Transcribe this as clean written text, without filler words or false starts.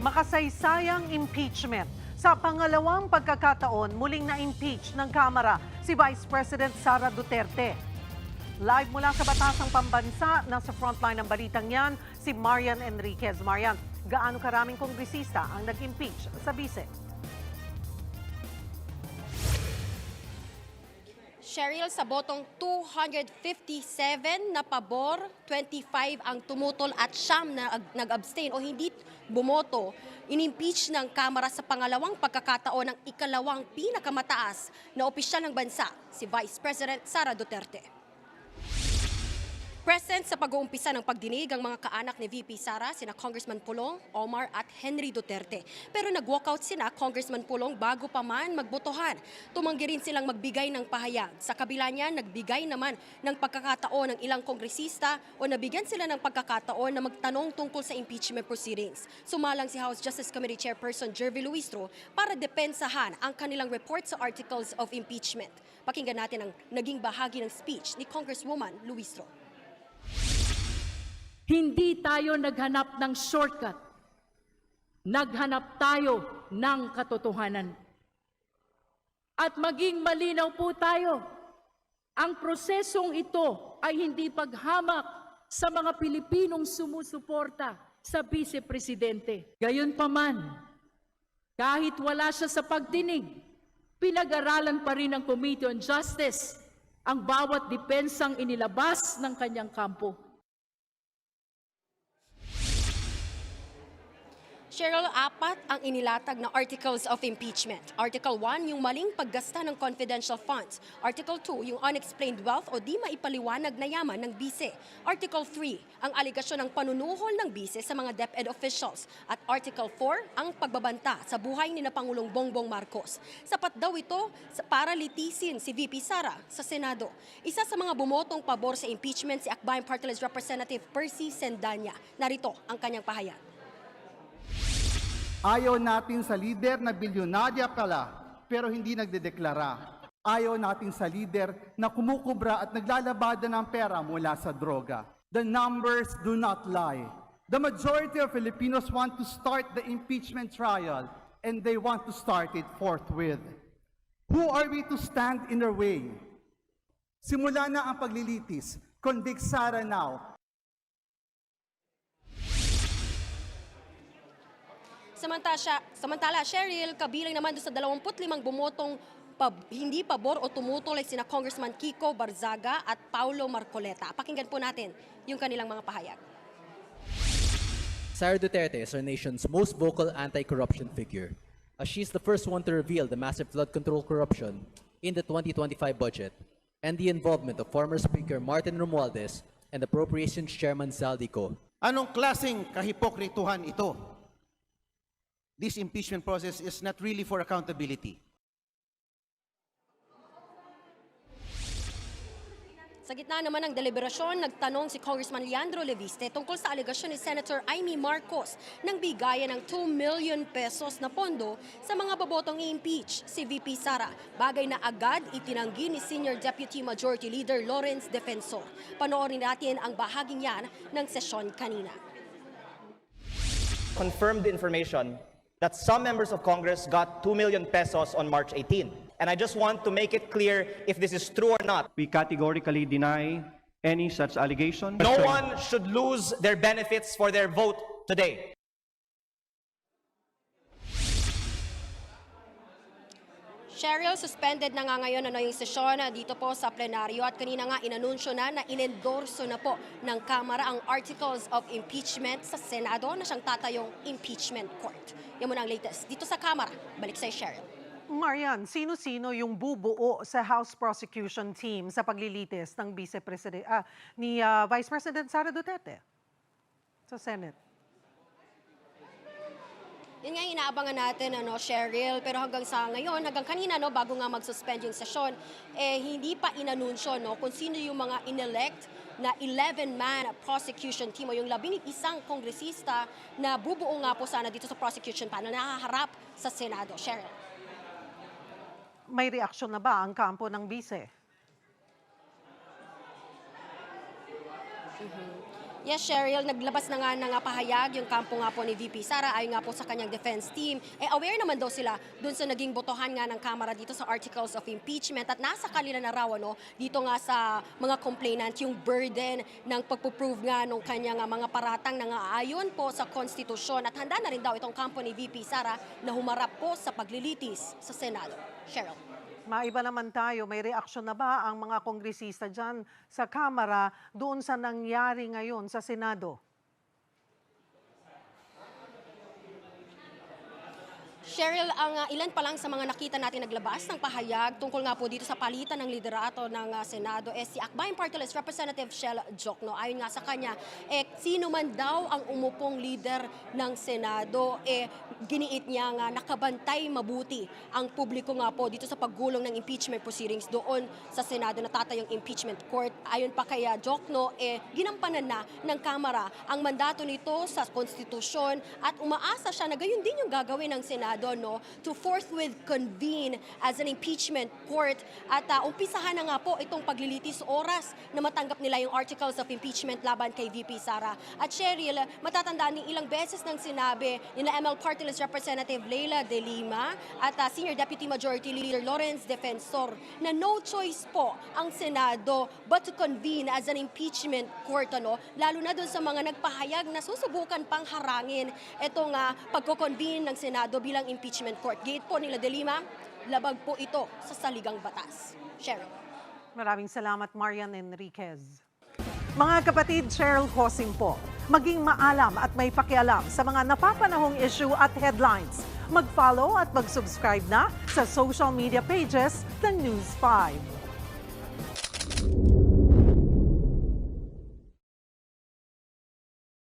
Makasaysayang impeachment. Sa pangalawang pagkakataon, muling na-impeach ng Kamara si Vice President Sara Duterte. Live mula sa Batasang Pambansa, nasa frontline ng balitang yan, si Marian Enriquez. Marian, gaano karaming kongresista ang nag-impeach sa bise? Cheryl, sa botong 257 na pabor, 25 ang tumutol at siyam na nag-abstain o hindi bumoto, inimpeach ng Kamara sa pangalawang pagkakataon ng ikalawang pinakamataas na opisyal ng bansa, si Vice President Sara Duterte. Present sa pag-uumpisa ng pagdinig ang mga kaanak ni VP Sara, sina Congressman Pulong, Omar at Henry Duterte. Pero nag-walkout sina Congressman Pulong bago pa man magbotohan. Tumanggi rin silang magbigay ng pahayag. Sa kabila niya, nagbigay naman ng pagkakataon ng ilang kongresista o nabigyan sila ng pagkakataon na magtanong tungkol sa impeachment proceedings. Sumalang si House Justice Committee Chairperson Jervy Luistro para depensahan ang kanilang report sa articles of impeachment. Pakinggan natin ang naging bahagi ng speech ni Congresswoman Luistro. Hindi tayo naghanap ng shortcut. Naghanap tayo ng katotohanan. At maging malinaw po tayo, ang prosesong ito ay hindi paghamak sa mga Pilipinong sumusuporta sa Vice Presidente. Gayunpaman, kahit wala siya sa pagdinig, pinag-aralan pa rin ng Committee on Justice ang bawat dipensang inilabas ng kanyang kampo. Cheryl, apat ang inilatag na articles of impeachment. Article 1, yung maling paggasta ng confidential funds. Article 2, yung unexplained wealth o di maipaliwanag na yaman ng bise. Article 3, ang aligasyon ng panunuhol ng bise sa mga DepEd officials. At Article 4, ang pagbabanta sa buhay ni na Pangulong Bongbong Marcos. Sapat daw ito para litisin si VP Sara sa Senado. Isa sa mga bumotong pabor sa impeachment si Akbayan Party List Representative Percy Sendanya. Narito ang kanyang pahayag. Ayaw natin sa lider na bilyonarya pala pero hindi nagdedeklara. Ayaw natin sa lider na kumukubra at naglalabada ng pera mula sa droga. The numbers do not lie. The majority of Filipinos want to start the impeachment trial and they want to start it forthwith. Who are we to stand in their way? Simula na ang paglilitis. Convict Sara now. Samantala, Cheryl, kabilang naman doon sa 25 bumotong hindi pabor o tumutol ay sina Congressman Kiko Barzaga at Paulo Marcoleta. Pakinggan po natin yung kanilang mga pahayag. Sara Duterte is our nation's most vocal anti-corruption figure, as she's the first one to reveal the massive flood control corruption in the 2025 budget and the involvement of former Speaker Martin Romualdez and Appropriations Chairman Zaldico. Anong klaseng kahipokrituhan ito? This impeachment process is not really for accountability. Sa gitna naman ng deliberasyon, nagtanong si Congressman Leandro Leviste tungkol sa alegasyon ni Senator Amy Marcos ng bigayan ng 2 million pesos na pondo sa mga babotong i-impeach si VP Sara. Bagay na agad itinanggi ni Senior Deputy Majority Leader Lawrence Defensor. Panoorin natin ang bahaging yan ng sesyon kanina. Confirmed information that some members of Congress got 2 million pesos on March 18. And I just want to make it clear if this is true or not. We categorically deny any such allegation. No one should lose their benefits for their vote today. Cheryl, suspended na nga ngayon yung sesyon dito po sa plenaryo at kanina nga inanunsyo na inendorso na po ng Kamara ang Articles of Impeachment sa Senado na siyang tatayong impeachment court. Yan muna ang latest dito sa Kamara. Balik sa'yo, Cheryl. Marian, sino-sino yung bubuo sa House Prosecution Team sa paglilitis ng Vice President Sara Duterte sa Senate? Yun nga yung inaabangan natin, Cheryl, pero hanggang sa ngayon, hanggang kanina, bago nga mag-suspend yung sesyon, hindi pa inanunsyo kung sino yung mga inelect na 11-man prosecution team o yung 11 kongresista na bubuo nga po sana dito sa prosecution panel na nakaharap sa Senado. Cheryl. May reaksyon na ba ang kampo ng bise? Yes, Cheryl, naglabas na nga pahayag yung kampo nga po ni VP Sara ayon nga po sa kanyang defense team. Aware naman daw sila dun sa naging botohan nga ng Kamara dito sa Articles of Impeachment at nasa kanila na raw dito nga sa mga complainant yung burden ng pagpuprove nga nung kanyang mga paratang na ayon po sa konstitusyon at handa na rin daw itong kampo ni VP Sara na humarap po sa paglilitis sa Senado. Cheryl. Maiba naman tayo, may reaksyon na ba ang mga kongresista dyan sa Kamara doon sa nangyari ngayon sa Senado? Cheryl, ang ilan pa lang sa mga nakita natin naglabas ng pahayag tungkol nga po dito sa palitan ng liderato ng Senado si Akbayan Party List Representative Shell Jokno. Ayon nga sa kanya, sino man daw ang umupong leader ng Senado, giniit niya nga nakabantay mabuti ang publiko nga po dito sa paggulong ng impeachment proceedings doon sa Senado na tatayong impeachment court. Ayon pa kay Jokno, ginampanan na ng Kamara ang mandato nito sa konstitusyon at umaasa siya na gayon din yung gagawin ng Senado to forthwith convene as an impeachment court at umpisahan na nga po itong paglilitis oras na matanggap nila yung articles of impeachment laban kay VP Sara. At Cheryl, matatandaan ni ilang beses nang sinabi ni ML Party List Representative Leila De Lima at Senior Deputy Majority Leader Lawrence Defensor na no choice po ang Senado but to convene as an impeachment court, lalo na doon sa mga nagpahayag na susubukan pang harangin itong pagko-convene ng Senado bilang impeachment court. Gate po nila De Lima, labag po ito sa saligang batas. Cheryl. Maraming salamat, Marian Enriquez. Mga kapatid, Cheryl Cosing po. Maging maalam at may pakialam sa mga napapanahong issue at headlines. Mag-follow at mag-subscribe na sa social media pages ng News 5.